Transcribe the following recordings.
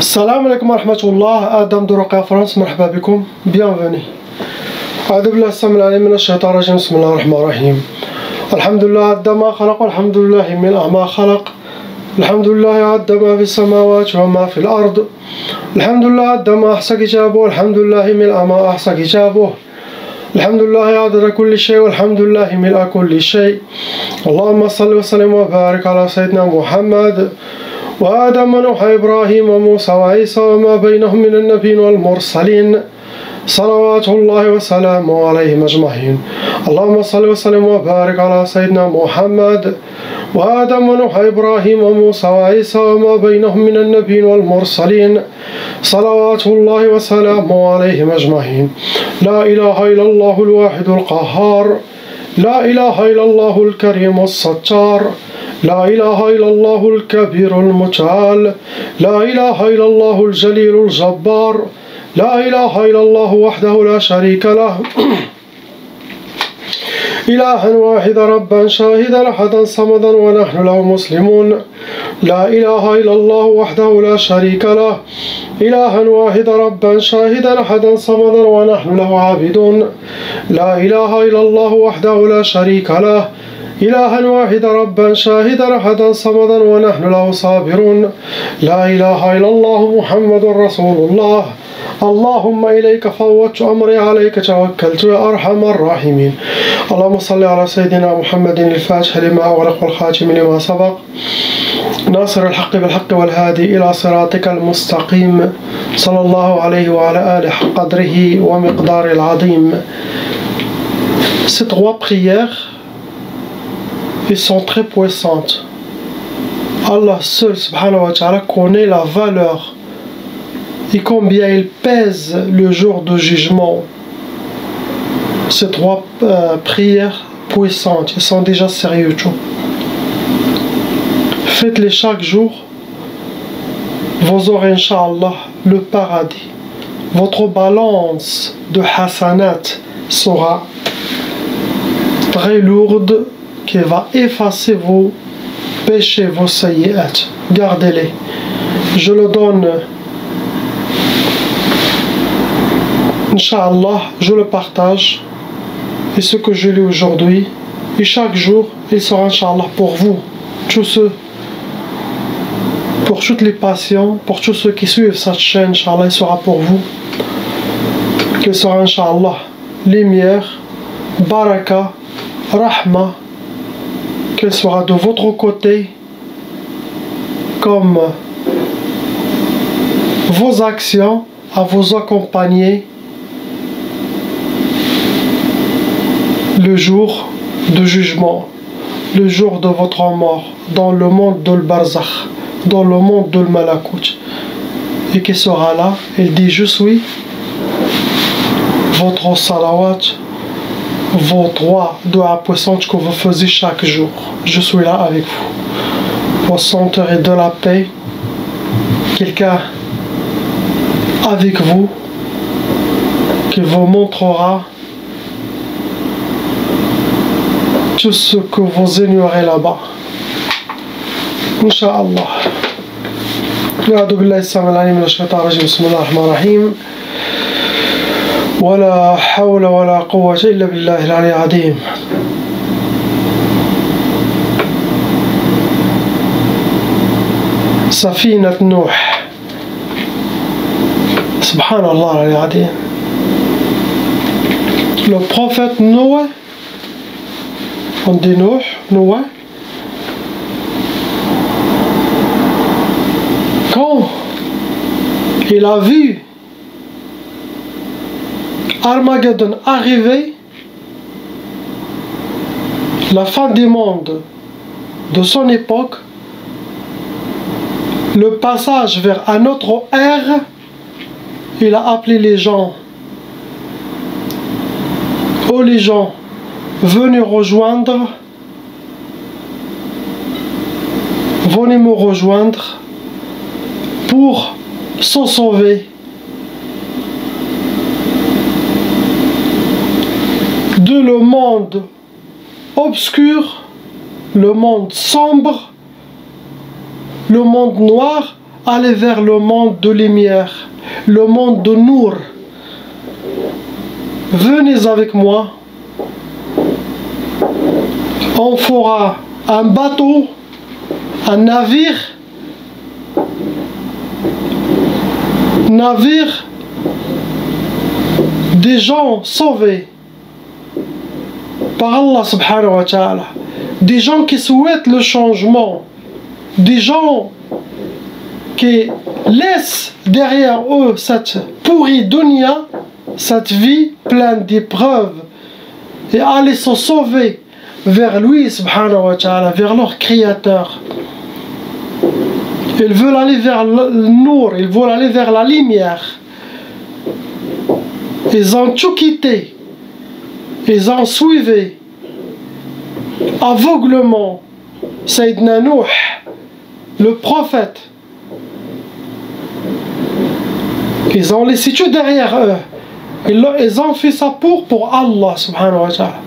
Salam alaikum wa rahmatullah, Adam de Roca France, marhaba bikoum, bienvenue. أعوذ بالله السميع العليم من الشيطان الرجيم بسم الله الرحمن الرحيم. الحمد لله عد ما خلق والحمد لله ملء ما خلق. الحمد لله عد ما في السماوات وما في الأرض. الحمد لله عد ما أحصى كتابه والحمد لله ملء ما أحصى كتابه. الحمد لله عدد كل شيء والحمد لله ملء كل شيء. اللهم صل وسلم وبارك على سيدنا محمد وآدم ونوح إبراهيم وموسى وعيسى وما بينهم من النبيين والمرسلين صلوات الله وسلامه عليهم أجمعين. اللهم صل وسلم وبارك على سيدنا محمد وآدم ونوح إبراهيم وموسى وعيسى وما بينهم من النبيين والمرسلين صلوات الله وسلامه عليهم أجمعين. لا إله إلا الله الواحد القهار. لا إله إلا الله الكريم الستار. لا إله إلا الله الكبير المتعال. لا إله إلا الله الجليل الجبار. لا إله إلا الله وحده لا شريك له إلها واحدا ربا شاهدا أحدا صمدا ونحن له مسلمون. لا إله إلا الله وحده لا شريك له إلها واحدا ربا شاهدا أحدا صمدا ونحن له عابدون. لا إله إلا الله وحده لا شريك له إلها واحدا ربا شاهدا أحدا صمدا ونحن له صابرون. لا إله إلا الله محمد رسول الله. اللهم إليك فوضت أمري عليك توكلت يا أرحم الراحمين. اللهم صل على سيدنا محمد الفاتح لما أغلق والخاتم لما سبق ناصر الحق بالحق والهادي إلى صراطك المستقيم صلى الله عليه وعلى آله حق قدره ومقدار العظيم. Ces trois prières, ils sont très puissantes. Allah seul subhanahu wa ta'ala connaît la valeur et combien il pèse le jour de jugement. Ces trois prières puissantes, elles sont déjà sérieuses. Faites-les chaque jour, vous aurez Inch'Allah le paradis. Votre balance de hasanat sera très lourde, qui va effacer vos péchés, vos sayyi'at. Gardez-les. Je le donne. Inch'Allah, je le partage. Et ce que je lis aujourd'hui, et chaque jour, il sera Inch'Allah pour vous, tous ceux, pour toutes les patients, pour tous ceux qui suivent cette chaîne, Inch'Allah, il sera pour vous. Qu'il sera Inch'Allah lumière, baraka, rahma, qu'il sera de votre côté, comme vos actions à vous accompagner le jour de jugement, le jour de votre mort, dans le monde de l'Barzakh, dans le monde de l'Malakut. Et qui sera là, il dit: je suis votre salawat, vos trois doigts puissantes que vous faisiez chaque jour. Je suis là avec vous. Vous sentirez de la paix, quelqu'un avec vous qui vous montrera tout ce que vous ignorez là-bas. Inch'Allah. أعوذ بالله السميع العليم من الشيطان الرجيم بسم الله الرحمن الرحيم. ولا حول ولا قوة إلا بالله العلي العظيم. سفينة نوح. سبحان الله العلي العظيم. Le prophète Noé, on dit Noé, quand il a vu Armageddon arriver, la fin du monde de son époque, le passage vers un autre ère, il a appelé les gens. Oh les gens, venez rejoindre, venez me rejoindre pour se sauver de le monde obscur, le monde sombre, le monde noir aller vers le monde de lumière, le monde de Nour. Venez avec moi. On fera un bateau, un navire des gens sauvés par Allah subhanahu wa ta'ala, des gens qui souhaitent le changement, des gens qui laissent derrière eux cette pourrie dunya, cette vie pleine d'épreuves, et aller se sauver vers lui subhanahu wa ta'ala, vers leur créateur. Ils veulent aller vers le Nour, ils veulent aller vers la lumière. Ils ont tout quitté. Ils ont suivi aveuglement Sayyidina Nuh, le prophète. Ils ont laissé tout derrière eux. Ils ont fait ça pour Allah subhanahu wa ta'ala.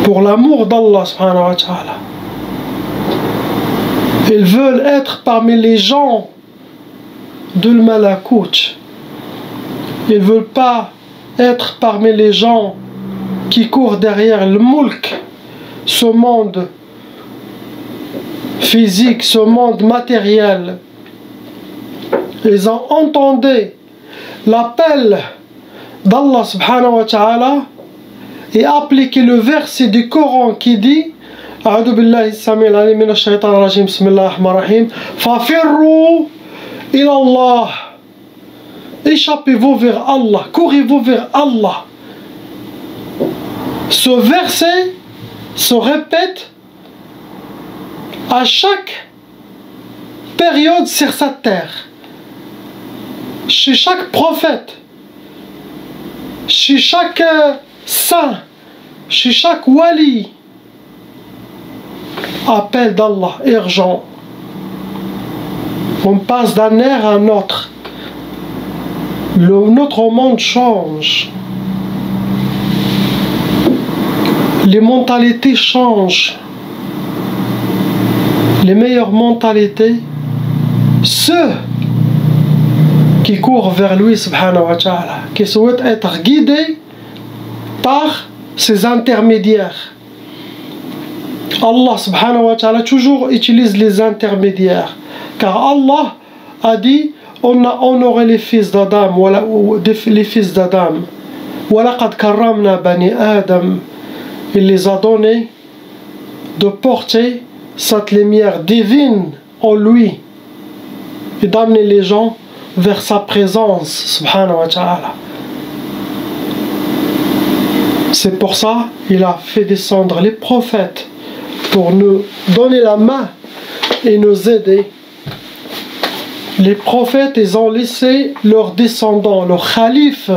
Pour l'amour d'Allah subhanahu wa ta'ala. Ils veulent être parmi les gens de l'Malakut. Ils ne veulent pas être parmi les gens qui courent derrière le Mulk, ce monde physique, ce monde matériel. Ils ont entendu l'appel d'Allah subhanahu wa ta'ala et appliqué le verset du Coran qui dit أعوذ بالله السميع العليم من الشيطان الرجيم بسم الله الرحمن الرحيم ففروا إلى الله. Échappez-vous vers Allah, courez-vous vers Allah. Ce verset se répète à chaque période sur cette terre, chez chaque prophète, chez chaque saint, chez chaque wali. Appel d'Allah, urgent. On passe d'un ère à un autre. Notre monde change. Les mentalités changent. Les meilleures mentalités, ceux qui courent vers lui, subhanahu wa ta'ala, qui souhaitent être guidés par ses intermédiaires. Allah subhanahu wa ta'ala toujours utilise les intermédiaires, car Allah a dit on a honoré les fils d'Adam, les fils d'Adam. وَلَقَدْ كَرَّمْنَا بَنِي آدَمَ. Il les a donnés de porter cette lumière divine en lui et d'amener les gens vers sa présence subhanahu wa ta'ala. C'est pour ça qu'il a fait descendre les prophètes pour nous donner la main et nous aider. Les prophètes, ils ont laissé leurs descendants, leurs khalifes.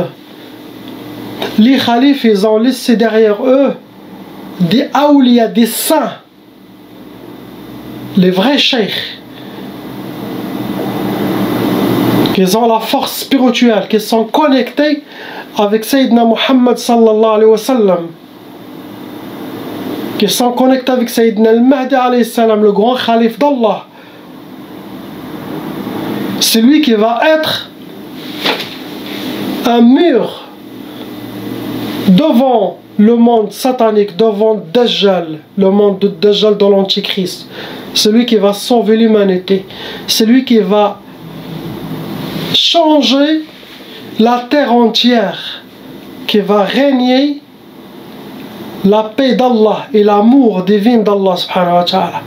Les khalifes, ils ont laissé derrière eux des awliya, des saints, les vrais cheikhs, qui ont la force spirituelle, qui sont connectés avec Sayyidina Muhammad sallallahu alayhi wa sallam, qui sont connectés avec Sayyidina al-Mahdi alayhi salam, le grand khalif d'Allah. C'est lui qui va être un mur devant le monde satanique, devant Dajjal, le monde de Dajjal de l'Antichrist. Celui qui va sauver l'humanité. Celui qui va changer la terre entière, qui va régner la paix d'Allah et l'amour divin d'Allah subhanahu wa ta'ala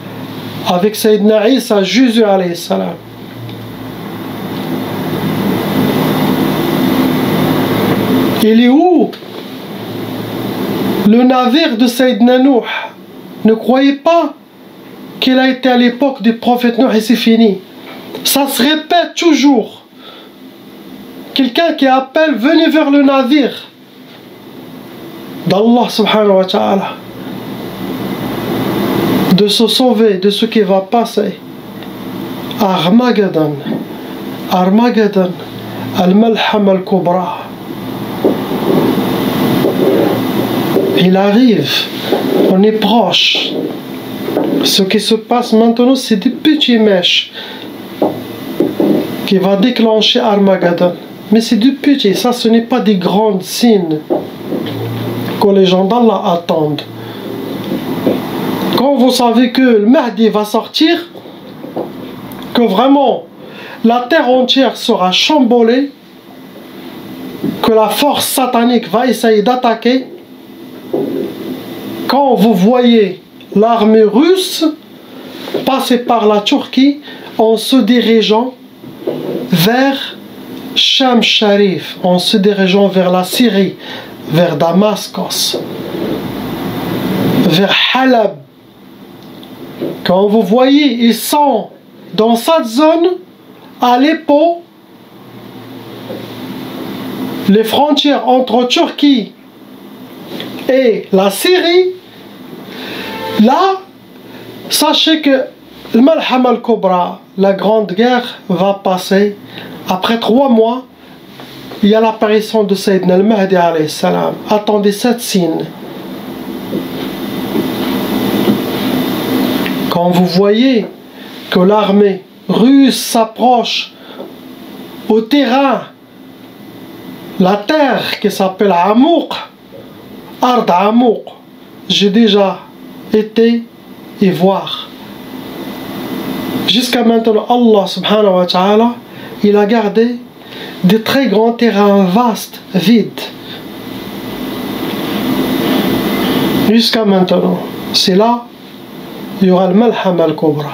avec Sayyidina Isa, Jésus alayhi salam. Il est où le navire de Sayyidina Nuh? Ne croyez pas qu'il a été à l'époque du prophète Nuh et c'est fini. Ça se répète toujours. Quelqu'un qui appelle, venez vers le navire d'Allah subhanahu wa ta'ala, de se sauver de ce qui va passer. Armageddon, Armageddon, Al-Malham Al-Kubra. Il arrive, on est proche. Ce qui se passe maintenant, c'est des petits mèches. qui va déclencher Armageddon. Mais c'est du petit, ça ce n'est pas des grands signes que les gens d'Allah attendent. Quand vous savez que le Mahdi va sortir, que vraiment la terre entière sera chamboulée, que la force satanique va essayer d'attaquer, quand vous voyez l'armée russe passer par la Turquie en se dirigeant vers Sham Sharif, en se dirigeant vers la Syrie, vers Damascus, vers Halab, quand vous voyez, ils sont dans cette zone, Aleppo, les frontières entre Turquie et la Syrie, là, sachez que le Malhama al-Kubra, la grande guerre, va passer. Après 3 mois, il y a l'apparition de Sayyidina al-Mahdi alayhi salam. Attendez 7 signes. Quand vous voyez que l'armée russe s'approche au terrain, la terre qui s'appelle Amouk, Ard Amouk, j'ai déjà été y voir. Jusqu'à maintenant, Allah subhanahu wa ta'ala, il a gardé des très grands terrains vastes, vides. Jusqu'à maintenant. C'est là, il y aura le Malhama al-Kubra.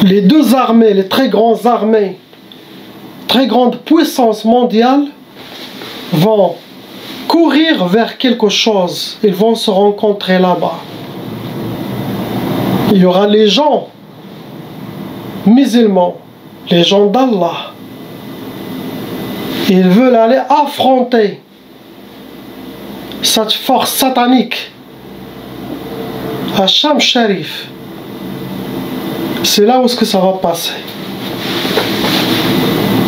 Les deux armées, les très grandes armées, très grandes puissances mondiales, vont courir vers quelque chose. Ils vont se rencontrer là-bas. Il y aura les gens musulmans, les gens d'Allah. Ils veulent aller affronter cette force satanique à Sham Sharif. C'est là où est-ce que ça va passer.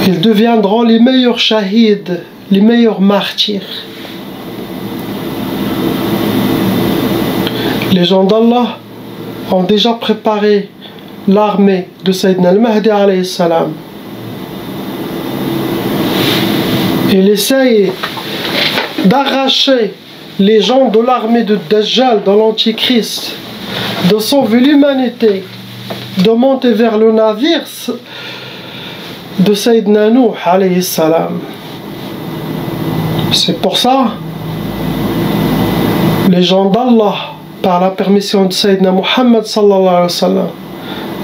Ils deviendront les meilleurs shahids, les meilleurs martyrs. Les gens d'Allah ont déjà préparé l'armée de Sayyidina al-Mahdi alayhi salam. Il essaye d'arracher les gens de l'armée de Dajjal, de l'Antichrist, de sauver l'humanité, de monter vers le navire de Sayyidina Nuh alayhi salam. C'est pour ça, les gens d'Allah, par la permission de Sayyidina Muhammad sallallahu alayhi wa sallam,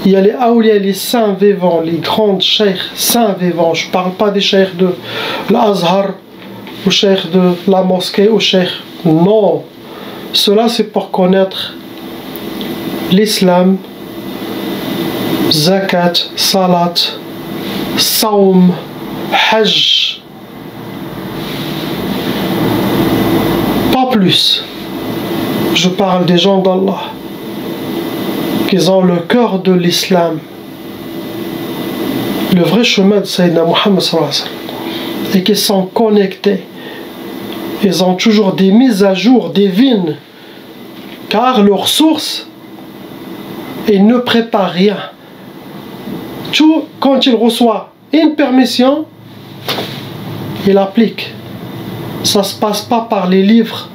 il y a les awliya, les saints vivants, les grands cheikhs saints vivants. Je ne parle pas des cheikhs de l'Azhar, ou cheikhs de la mosquée, ou cheikhs. Non. Cela c'est pour connaître l'islam, zakat, salat, saum, hajj. Pas plus. Je parle des gens d'Allah qui ont le cœur de l'islam, le vrai chemin de Sayyidina Muhammad sallallahu alayhi wa sallam, et qui sont connectés. Ils ont toujours des mises à jour divines, car leur source, ils ne préparent rien. Tout, quand il reçoit une permission, il applique. Ça ne se passe pas par les livres,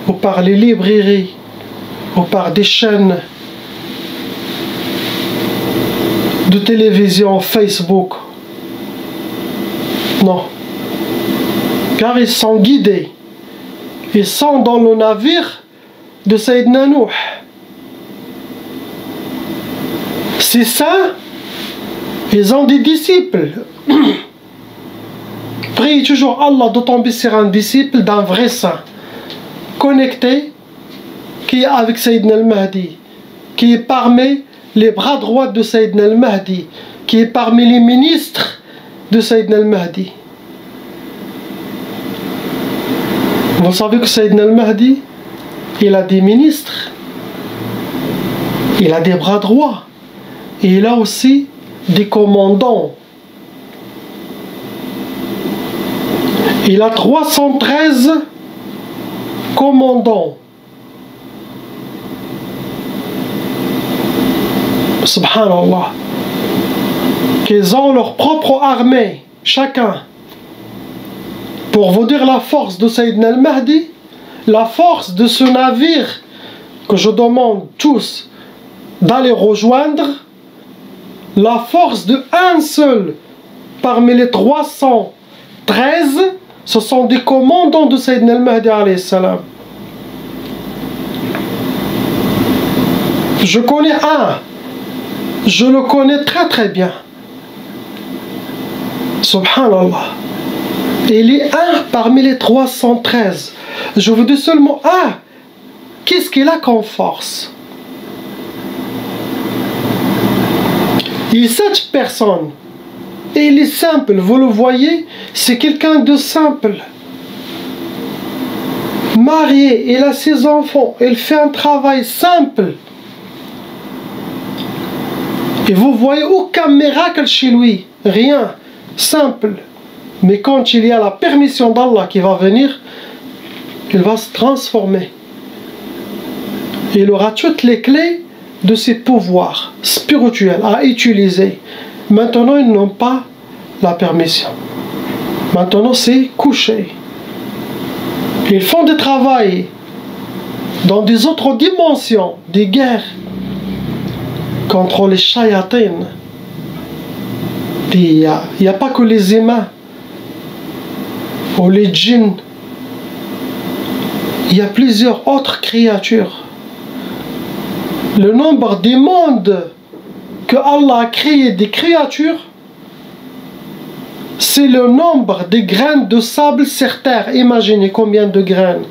ou par les librairies, ou par des chaînes de télévision, Facebook. Non. Car ils sont guidés. Ils sont dans le navire de Sayyidina Nuh. C'est ça. Ils ont des disciples. Prie toujours Allah de tomber sur un disciple d'un vrai saint, connecté, qui est avec Sayyidina al-Mahdi, qui est parmi les bras droits de Sayyidina al-Mahdi, qui est parmi les ministres de Sayyidina al-Mahdi. Vous savez que Sayyidina al-Mahdi, il a des ministres, il a des bras droits, et il a aussi des commandants. Il a 313 commandants. Subhanallah. Qu'ils ont leur propre armée, chacun. Pour vous dire la force de Sayyidina al-Mahdi, la force de ce navire que je demande tous d'aller rejoindre, la force de un seul parmi les 313, ce sont des commandants de Sayyidina al-Mahdi alayhi salam. Je connais un, je le connais très très bien. Subhanallah. Il est un parmi les 313. Je vous dis seulement un. Qu'est-ce qu'il a comme force? Il est cette personne. Et il est simple, vous le voyez, c'est quelqu'un de simple. Marié, il a ses enfants, il fait un travail simple. Et vous voyez aucun miracle chez lui, rien, simple. Mais quand il y a la permission d'Allah qui va venir, il va se transformer. Il aura toutes les clés de ses pouvoirs spirituels à utiliser. Maintenant, ils n'ont pas la permission. Maintenant, c'est couché. Ils font du travail dans des autres dimensions, des guerres contre les shayatines. Il n'y a pas que les humains ou les djinns. Il y a plusieurs autres créatures. Le nombre des mondes que Allah a créé des créatures, c'est le nombre des graines de sable sur terre. Imaginez combien de graines.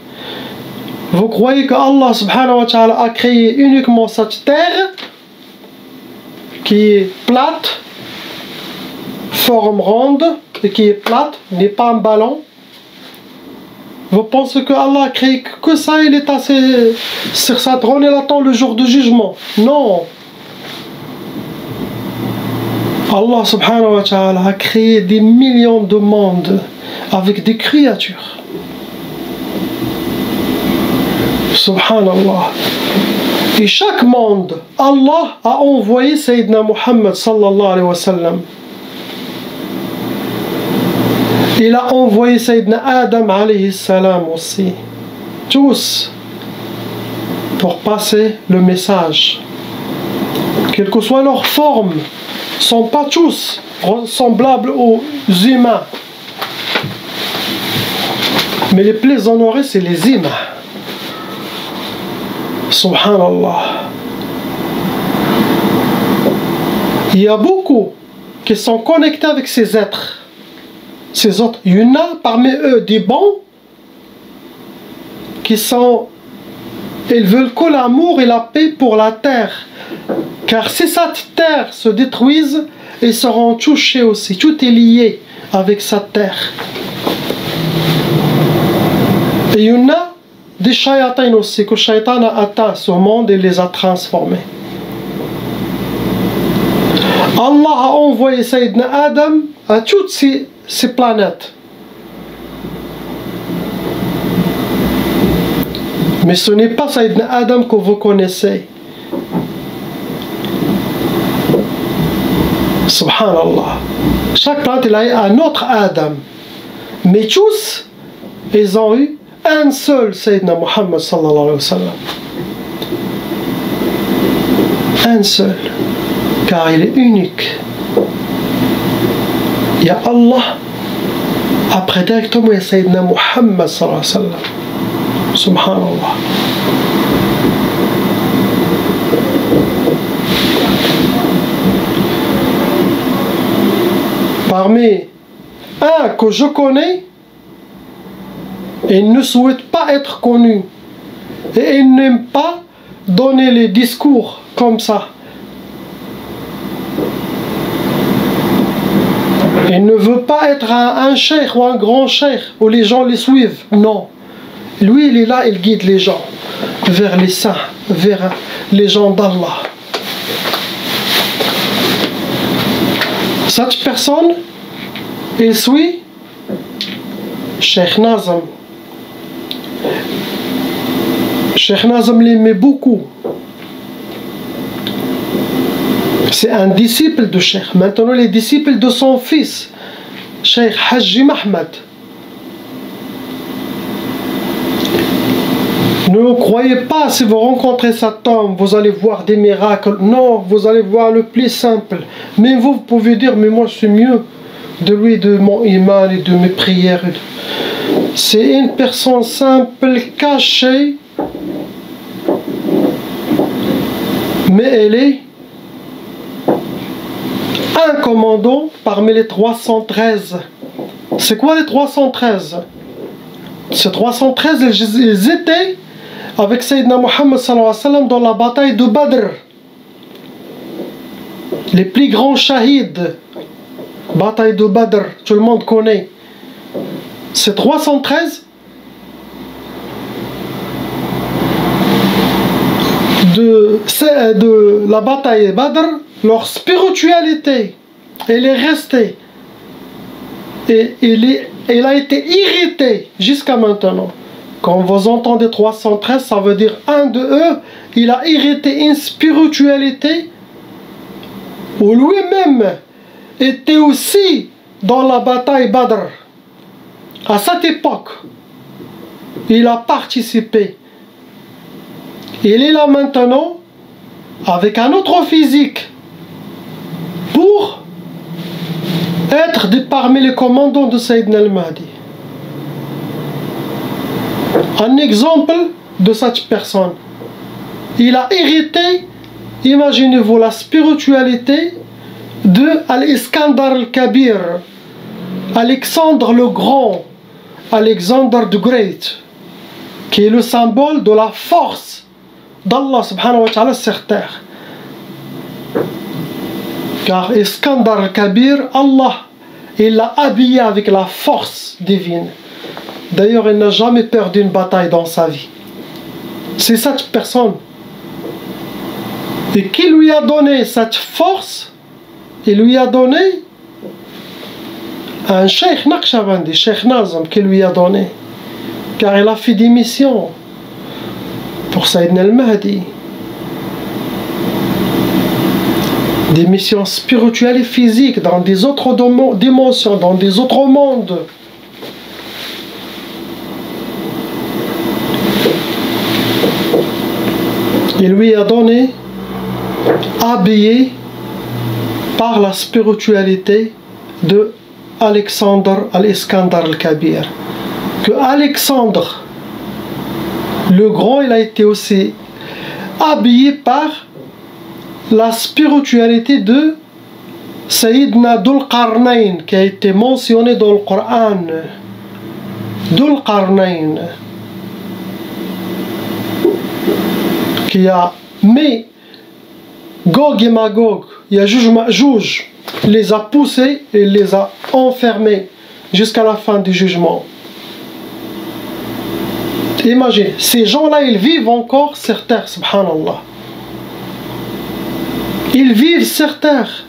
Vous croyez que Allah subhanahu wa ta'ala a créé uniquement cette terre qui est plate, forme ronde et qui est plate, n'est pas un ballon? Vous pensez que Allah a créé que ça, il est assez sur sa trône, il attend le jour du jugement? Non. Allah subhanahu wa ta'ala a créé des millions de mondes avec des créatures. Subhanallah. Et chaque monde, Allah a envoyé Sayyidina Muhammad sallallahu alayhi wa sallam. Il a envoyé Sayyidina Adam alayhi salam aussi. Tous. Pour passer le message. Quelle que soit leur forme, ne sont pas tous semblables aux humains. Mais les plus honorés, c'est les humains. Subhanallah. Il y a beaucoup qui sont connectés avec ces êtres. Ces autres, il y en a parmi eux des bons qui sont, ils veulent que l'amour et la paix pour la terre. Car si cette terre se détruise, ils seront touchés aussi. Tout est lié avec cette terre. Et il y en a des shayatines aussi, que le shaitan a atteint ce monde et les a transformés. Allah a envoyé Sayyidina Adam à toutes ces planètes. Mais ce n'est pas Sayyidina Adam que vous connaissez. Subhanallah. Chaque planète il a eu un autre Adam. Mais tous, ils ont eu un seul Sayyidina Muhammad sallallahu alayhi wa sallam. Un seul. Car il est unique. Il y a Allah. Après directement il y a Sayyidina Muhammad sallallahu alayhi wa sallam. Subhanallah. Parmi un que je connais, il ne souhaite pas être connu. Et il n'aime pas donner les discours comme ça. Il ne veut pas être un cheikh ou un grand cheikh où les gens les suivent. Non. Lui, il est là, il guide les gens vers les saints, vers les gens d'Allah. Cette personne, il suit Cheikh Nazm. Cheikh Nazm l'aimait beaucoup. C'est un disciple de Cheikh. Maintenant, les disciples de son fils, Cheikh Haji Mahmoud. Ne croyez pas, si vous rencontrez cet homme, vous allez voir des miracles. Non, vous allez voir le plus simple. Mais vous pouvez dire, mais moi je suis mieux de lui, de mon iman et de mes prières. C'est une personne simple, cachée, mais elle est un commandant parmi les 313. C'est quoi les 313? Ces 313, ils étaient avec Sayyidina Muhammad sallallahu alayhi wa sallam dans la bataille de Badr. Les plus grands shahids, bataille de Badr, tout le monde connaît. Ces 313 de la bataille de Badr, leur spiritualité, elle est restée. Et elle a été irritée jusqu'à maintenant. Quand vous entendez 313, ça veut dire un de eux, il a irrité une spiritualité où lui-même était aussi dans la bataille Badr. À cette époque, il a participé. Il est là maintenant avec un autre physique pour être parmi les commandants de Sayyidina al-Mahdi. Un exemple de cette personne. Il a hérité, imaginez-vous, la spiritualité de Al-Iskandar al-Kabir, Alexandre le Grand, Alexander the Great, qui est le symbole de la force d'Allah subhanahu wa ta'ala sur terre. Car Iskandar al-Kabir, Allah, il l'a habillé avec la force divine. D'ailleurs, il n'a jamais perdu une bataille dans sa vie. C'est cette personne. Et qui lui a donné cette force? Il lui a donné un Cheikh Naqshbandi, Cheikh Nazm, qui lui a donné. Car il a fait des missions pour Sayyidina al-Mahdi. Des missions spirituelles et physiques dans des autres dimensions, dans des autres mondes. Il lui a donné, habillé par la spiritualité de Alexandre al-Iskandar al-Kabir. Que Alexandre le Grand, il a été aussi habillé par la spiritualité de Sayyidina Dhul Qarnayn, qui a été mentionné dans le Coran. Dhul Qarnayn, qui a mis Gog et Magog, Yajouj, les a poussés et les a enfermés jusqu'à la fin du jugement. Imaginez, ces gens-là, ils vivent encore sur terre, subhanallah. Ils vivent sur terre.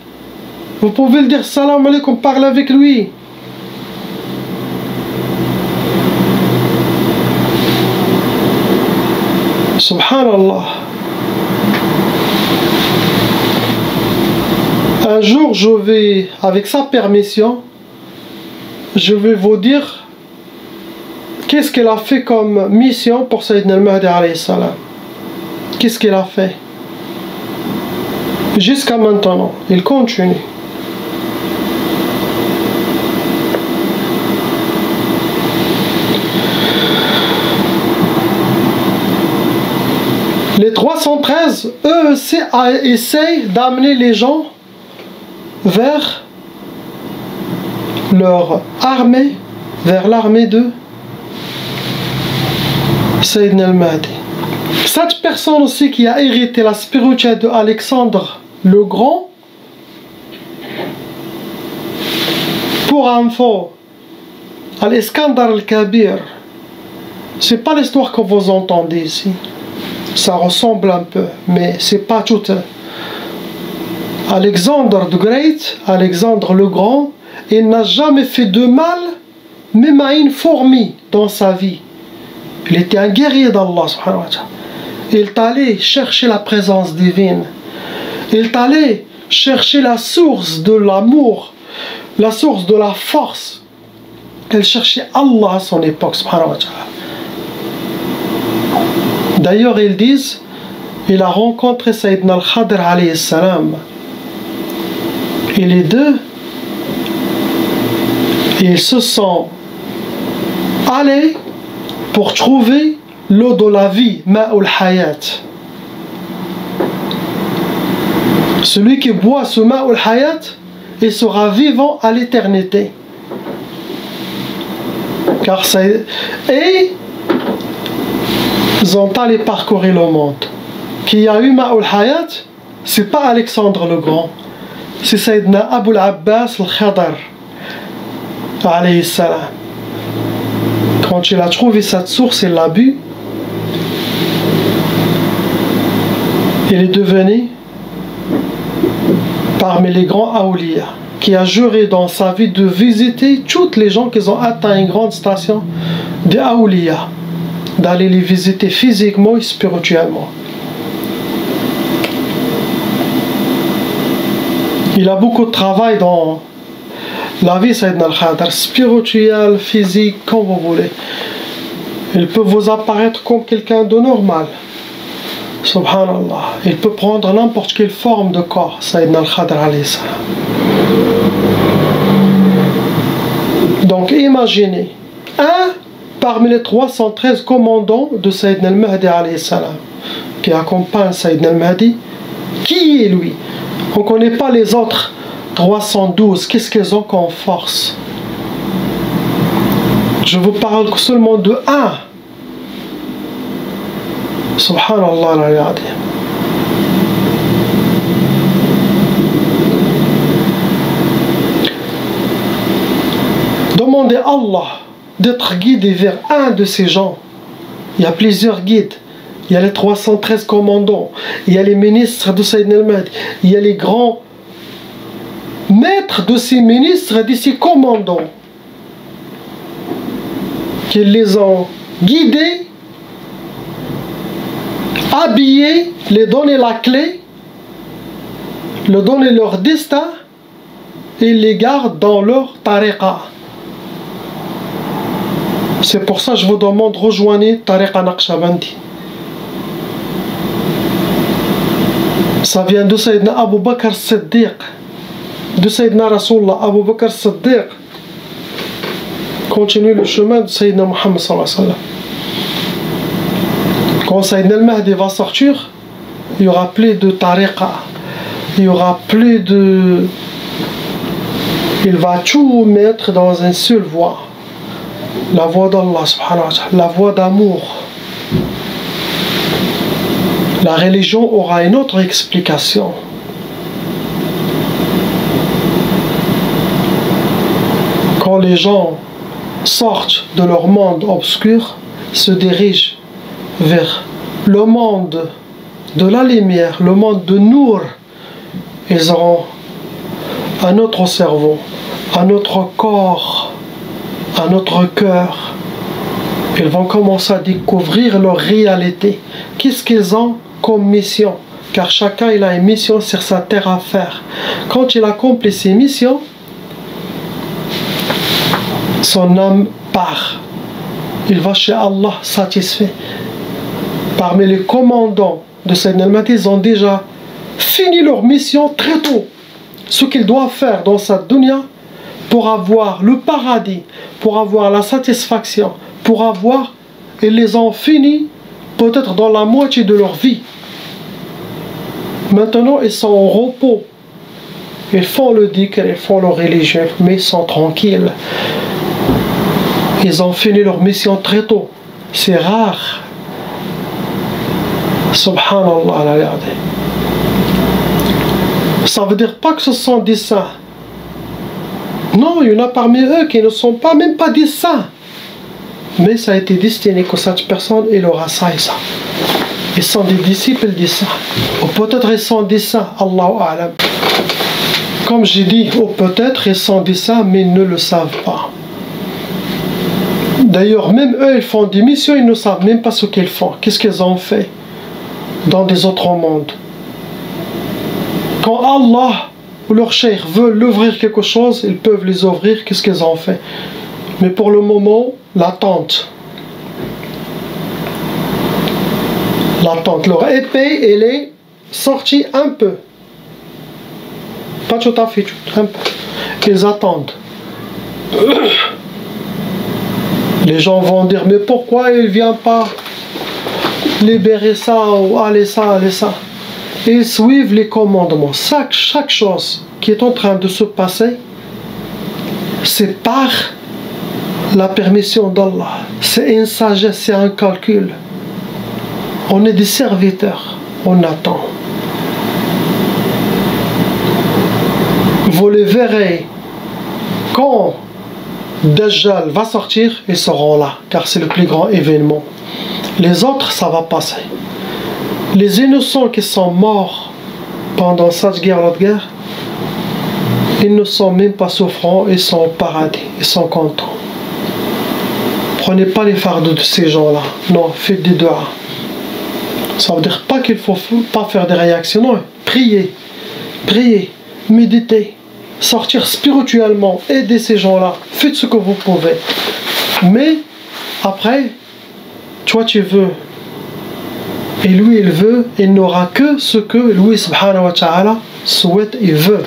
Vous pouvez le dire, salam alaikum, parle avec lui. Subhanallah. Un jour, je vais, avec sa permission, je vais vous dire qu'est-ce qu'elle a fait comme mission pour Sayyidina al-Mahdi alayhi salam. Qu'est-ce qu'elle a fait jusqu'à maintenant. Il continue. Les 313, eux aussi, essayent d'amener les gens vers leur armée, vers l'armée de Sayyidina al-Mahdi. Cette personne aussi qui a hérité la spiritualité de Alexandre le Grand, pour info, Al-Iskandar al-Kabir, c'est pas l'histoire que vous entendez ici. Ça ressemble un peu, mais c'est pas tout. Alexandre the Great, Alexandre le Grand, il n'a jamais fait de mal, même à une fourmi dans sa vie. Il était un guerrier d'Allah subhanahu wa ta'ala. Il est allé chercher la présence divine. Il est allé chercher la source de l'amour, la source de la force. Elle cherchait Allah à son époque, subhanahu wa ta'ala. D'ailleurs, ils disent, il a rencontré Sayyidina al-Khadr alayhi salam. Et les deux, ils se sont allés pour trouver l'eau de la vie, ma'ul hayat. Celui qui boit ce ma'ul hayat, il sera vivant à l'éternité. Car c'est... Et ils ont allé parcourir le monde. Qui a eu ma'ul hayat, c'est pas Alexandre le Grand, c'est Sayyidina Abu al-Abbas al-Khadr alayhi salam. Quand il a trouvé cette source, il l'a bu. Il est devenu parmi les grands awliya, qui a juré dans sa vie de visiter toutes les gens qui ont atteint une grande station de awliya, d'aller les visiter physiquement et spirituellement. Il a beaucoup de travail dans la vie, Sayyidina al-Khadr, spirituel, physique, comme vous voulez. Il peut vous apparaître comme quelqu'un de normal. Subhanallah. Il peut prendre n'importe quelle forme de corps, Sayyidina al-Khadr alayhi salam. Donc imaginez, un parmi les 313 commandants de Sayyidina al-Mahdi alayhi salam, qui accompagne Sayyidina al-Mahdi, qui est lui? On ne connaît pas les autres 312. Qu'est-ce qu'ils ont comme force? Je vous parle seulement de un. Subhanallah, regardez. Demandez à Allah d'être guidé vers un de ces gens. Il y a plusieurs guides. Il y a les 313 commandants, il y a les ministres de Sayyidina al-Mahdi, il y a les grands maîtres de ces ministres et de ces commandants qui les ont guidés, habillés, les donner la clé, leur donner leur destin et les gardent dans leur tariqa. C'est pour ça que je vous demande de rejoindre Tariqa Naqshbandi. Ça vient de Sayyidina Abu Bakr Siddiq, de Sayyidina Rasulullah. Abu Bakr Siddiq continue le chemin de Sayyidina Muhammad sallallahu alayhi wa sallam. Quand Sayyidina al-Mahdi va sortir, il n'y aura plus de tariqa, il n'y aura plus de... Il va tout mettre dans une seule voie, la voie d'Allah subhanahu wa ta'ala, la voie d'amour. La religion aura une autre explication. Quand les gens sortent de leur monde obscur, se dirigent vers le monde de la lumière, le monde de Nour, ils auront un autre cerveau, un autre corps, un autre cœur. Ils vont commencer à découvrir leur réalité. Qu'est-ce qu'ils ont comme mission? Car chacun il a une mission sur sa terre à faire. Quand il accomplit ses missions, son âme part. Il va chez Allah satisfait. Parmi les commandants de Sayyidina al-Mahdi, ils ont déjà fini leur mission très tôt. Ce qu'ils doivent faire dans cette dunya pour avoir le paradis, pour avoir la satisfaction, pour avoir, ils les ont fini peut-être dans la moitié de leur vie. Maintenant, ils sont au repos. Ils font le dhikr, ils font leur religion, mais ils sont tranquilles. Ils ont fini leur mission très tôt. C'est rare. Subhanallah, regardez. Ça ne veut dire pas que ce sont des saints. Non, il y en a parmi eux qui ne sont pas, même pas des saints. Mais ça a été destiné que cette personne, elle aura ça et ça. Ils sont des disciples des saints. Ou peut-être ils sont des saints, Allahu A'lam. Comme j'ai dit, ou peut-être ils sont des saints, mais ils ne le savent pas. D'ailleurs, même eux, ils font des missions, ils ne savent même pas ce qu'ils font. Qu'est-ce qu'ils ont fait dans des autres mondes. Quand Allah ou leur cheikh veulent l'ouvrir quelque chose, ils peuvent les ouvrir. Qu'est-ce qu'ils ont fait? Mais pour le moment, l'attente. L'attente. Leur épée, elle est sortie un peu. Pas tout à fait, un peu. Ils attendent. Les gens vont dire, mais pourquoi il ne vient pas libérer ça ou aller ça, aller ça? Ils suivent les commandements. Chaque chose qui est en train de se passer, c'est par la permission d'Allah. C'est une sagesse, c'est un calcul. On est des serviteurs, on attend. Vous les verrez quand Dajjal va sortir, ils seront là, car c'est le plus grand événement. Les autres, ça va passer. Les innocents qui sont morts pendant cette guerre, l'autre guerre, ils ne sont même pas souffrants, ils sont au paradis, ils sont contents. Prenez pas les fardeaux de ces gens-là. Non, faites des doigts. Ça veut dire pas qu'il faut pas faire des réactions. Non, priez, méditez, sortir spirituellement, aider ces gens-là. Faites ce que vous pouvez. Mais après, toi tu veux. Et lui il veut, il n'aura que ce que lui subhanahu wa ta'ala souhaite et veut.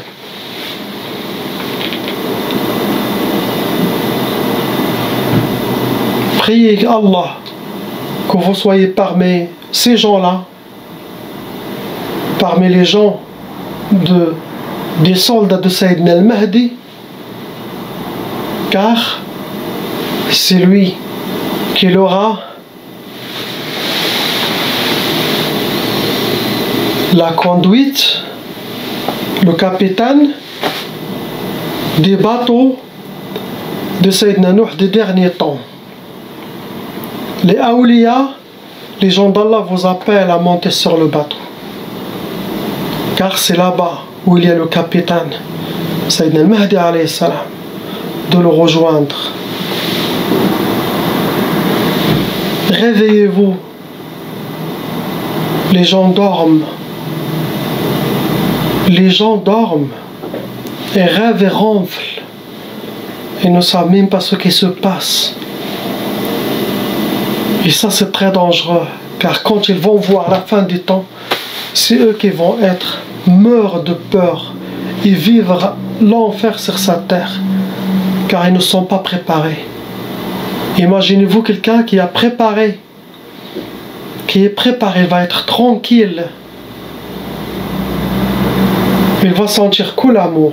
Priez Allah que vous soyez parmi ces gens-là, parmi les gens des soldats de Sayyidina al-Mahdi, car c'est lui qui aura la conduite, le capitaine des bateaux de Sayyidina Nuh des derniers temps. Les awliya, les gens d'Allah vous appellent à monter sur le bateau, car c'est là-bas où il y a le capitaine Sayyidina al-Mahdi alayhi salam, de le rejoindre. Réveillez-vous, les gens dorment. Les gens dorment et rêvent et ronflent et ne savent même pas ce qui se passe. Et ça c'est très dangereux, car quand ils vont voir la fin du temps, c'est eux qui vont être morts de peur et vivre l'enfer sur sa terre, car ils ne sont pas préparés. Imaginez-vous quelqu'un qui est préparé, il va être tranquille. Il va sentir que l'amour.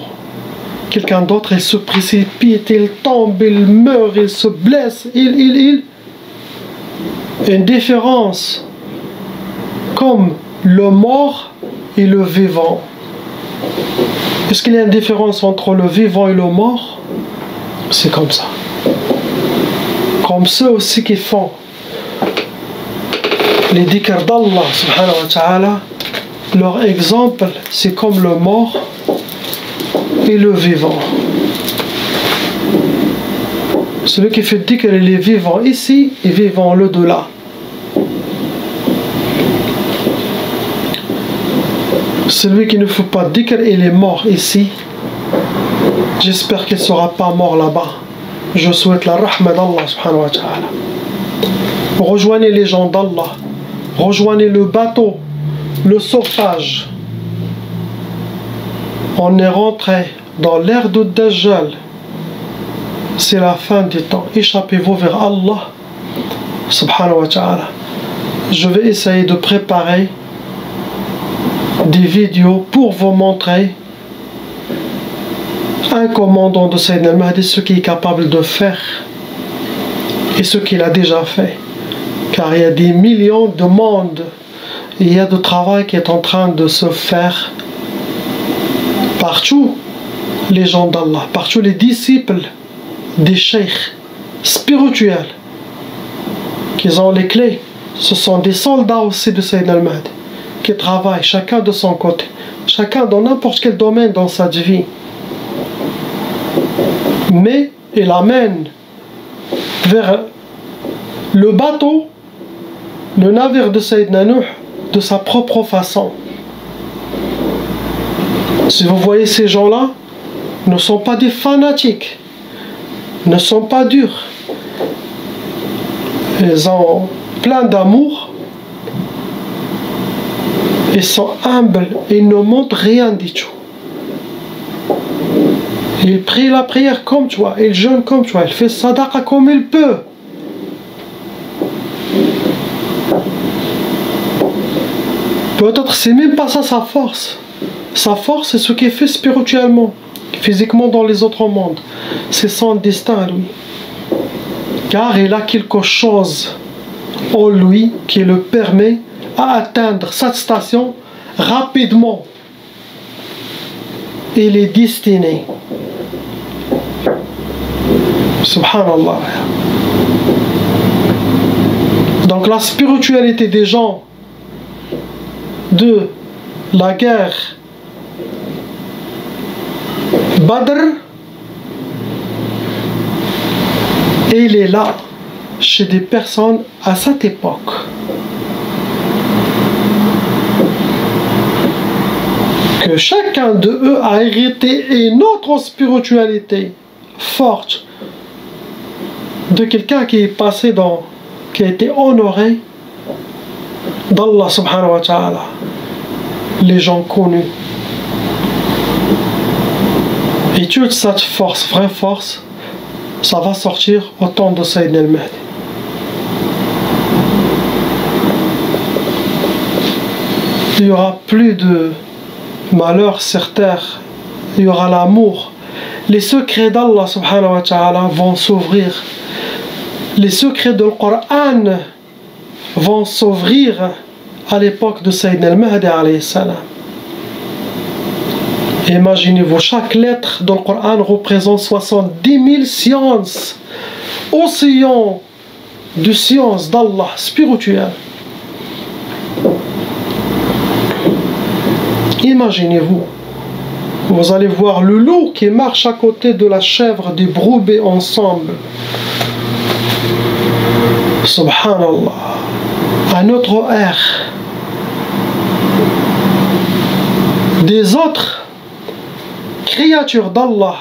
Quelqu'un d'autre, il se précipite, il tombe, il meurt, il se blesse, il. Une différence comme le mort et le vivant. Est-ce qu'il y a une différence entre le vivant et le mort? C'est comme ça. Comme ceux aussi qui font les dhikr d'Allah subhanahu wa ta'ala, leur exemple c'est comme le mort et le vivant. Celui qui fait dhikr, il est vivant ici et vivant l'au-delà. Celui qui ne fait pas dhikr, il est mort ici. J'espère qu'il ne sera pas mort là-bas. Je souhaite la rahma d'Allah subhanahu wa ta'ala. Rejoignez les gens d'Allah. Rejoignez le bateau, le sauvetage. On est rentré dans l'ère de Dajjal. C'est la fin du temps. Échappez-vous vers Allah subhanahu wa ta'ala. Je vais essayer de préparer des vidéos pour vous montrer un commandant de Sayyidina al-Mahdi, ce qu'il est capable de faire et ce qu'il a déjà fait. Car il y a des millions de monde, il y a de travail qui est en train de se faire partout. Les gens d'Allah, partout les disciples des cheikhs spirituels qui ont les clés, ce sont des soldats aussi de Sayyidina al-Mahdi qui travaillent chacun de son côté, chacun dans n'importe quel domaine dans sa vie, mais il amène vers le bateau, le navire de Sayyidina Nuh de sa propre façon. Si vous voyez ces gens-là, ne sont pas des fanatiques, ne sont pas durs. Ils ont plein d'amour, ils sont humbles, ils ne montrent rien du tout. Il prie la prière comme toi, il jeûne comme toi, il fait sadaqa comme il peut. Peut-être c'est même pas ça sa force. Sa force c'est ce qu'il fait spirituellement, physiquement dans les autres mondes. C'est son destin à lui. Car il a quelque chose en lui qui le permet à atteindre cette station rapidement. Il est destiné. Subhanallah. Donc la spiritualité des gens de la guerre Badr, il est là chez des personnes à cette époque. Que chacun de eux a hérité une autre spiritualité forte de quelqu'un qui est passé dans, qui a été honoré d'Allah subhanahu wa ta'ala. Les gens connus. Et toute cette force, vraie force, ça va sortir au temps de Sayyidina al-Mahdi. Il n'y aura plus de malheur sur terre, il y aura l'amour. Les secrets d'Allah subhanahu wa ta'ala vont s'ouvrir. Les secrets du Coran vont s'ouvrir à l'époque de Sayyidina al-Mahdi alayhi salam. Imaginez-vous, chaque lettre dans le Coran représente 70 000 sciences, océans de sciences d'Allah spirituelles. Imaginez-vous, vous allez voir le loup qui marche à côté de la chèvre, des brebis ensemble. Subhanallah, un autre air. Des autres créatures d'Allah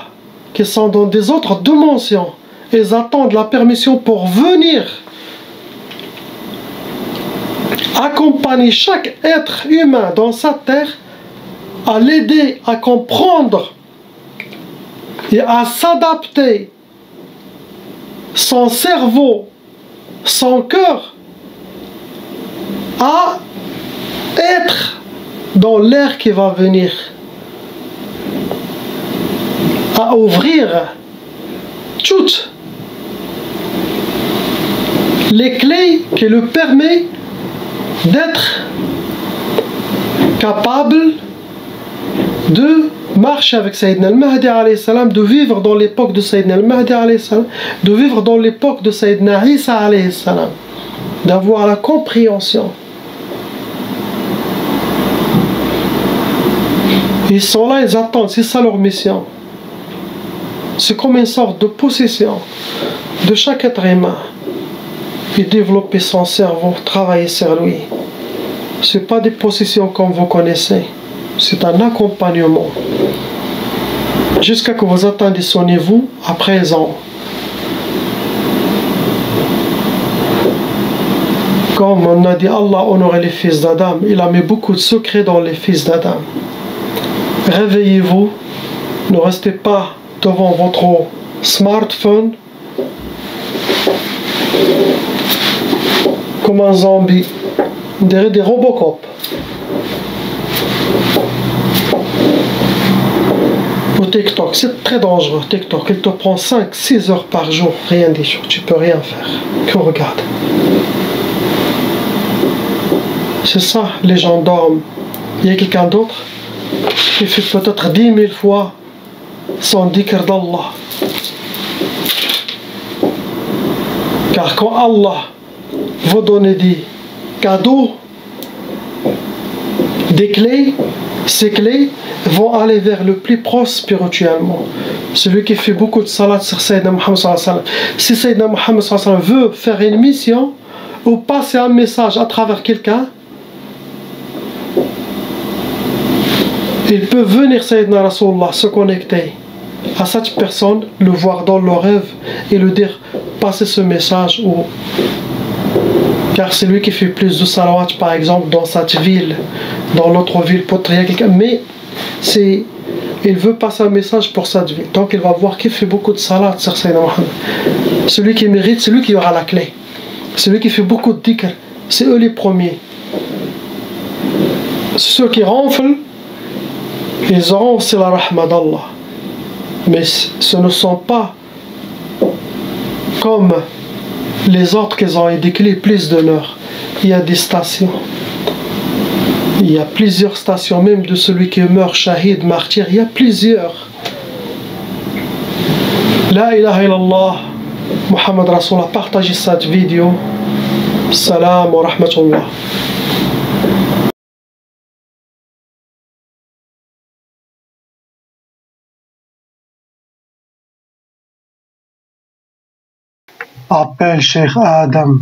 qui sont dans des autres dimensions, ils attendent la permission pour venir accompagner chaque être humain dans sa terre, à l'aider à comprendre et à s'adapter son cerveau, son cœur à être dans l'ère qui va venir, à ouvrir toutes les clés qui le permettent d'être capable de marcher avec Sayyidina al-Mahdi alayhi salam, de vivre dans l'époque de Sayyidina al-Mahdi alayhi salam, de vivre dans l'époque de Sayyidina Isa alayhi salam, d'avoir la compréhension. Ils sont là, ils attendent, c'est ça leur mission. C'est comme une sorte de possession de chaque être humain. Et développer son cerveau, travailler sur lui. Ce n'est pas des possessions comme vous connaissez. C'est un accompagnement. Jusqu'à que vous atteigniez son niveau à présent. Comme on a dit, Allah honorait les fils d'Adam. Il a mis beaucoup de secrets dans les fils d'Adam. Réveillez-vous. Ne restez pas devant votre smartphone comme un zombie. Derrière des Robocop. Au TikTok, c'est très dangereux. TikTok, il te prend 5-6 heures par jour. Rien des choses, tu peux rien faire. Que regarde. C'est ça, les gens dorment. Il y a quelqu'un d'autre qui fait peut-être 10 000 fois son dhikr d'Allah. Car quand Allah vous donne des cadeaux, des clés, ces clés vont aller vers le plus proche spirituellement. Celui qui fait beaucoup de salat sur Sayyidina Muhammad sallallahu alayhi wa sallam. Si Sayyidina Muhammad sallallahu alayhi wa sallam veut faire une mission ou passer un message à travers quelqu'un, Ils peuvent venir, Sayyidina Rasulullah, se connecter à cette personne, le voir dans le rêve et lui dire passez ce message, ou car c'est lui qui fait plus de salawat par exemple dans cette ville, dans l'autre ville pour trier quelqu'un, mais il veut passer un message pour cette ville, donc il va voir qui fait beaucoup de salat sur Sayyidina Muhammad. Celui qui mérite, c'est lui qui aura la clé. Celui qui fait beaucoup de dhikr, c'est eux les premiers. Ceux qui ronflent, ils auront aussi la rahma d'Allah. Mais ce ne sont pas comme les autres qui ont des clés plus d'honneur. Il y a des stations. Il y a plusieurs stations, même de celui qui meurt, shahid, martyr. Il y a plusieurs. La ilaha illallah, Muhammad Rasulullah. Partagez cette vidéo. Salam wa rahmatullah. Appelle Cheikh Adam.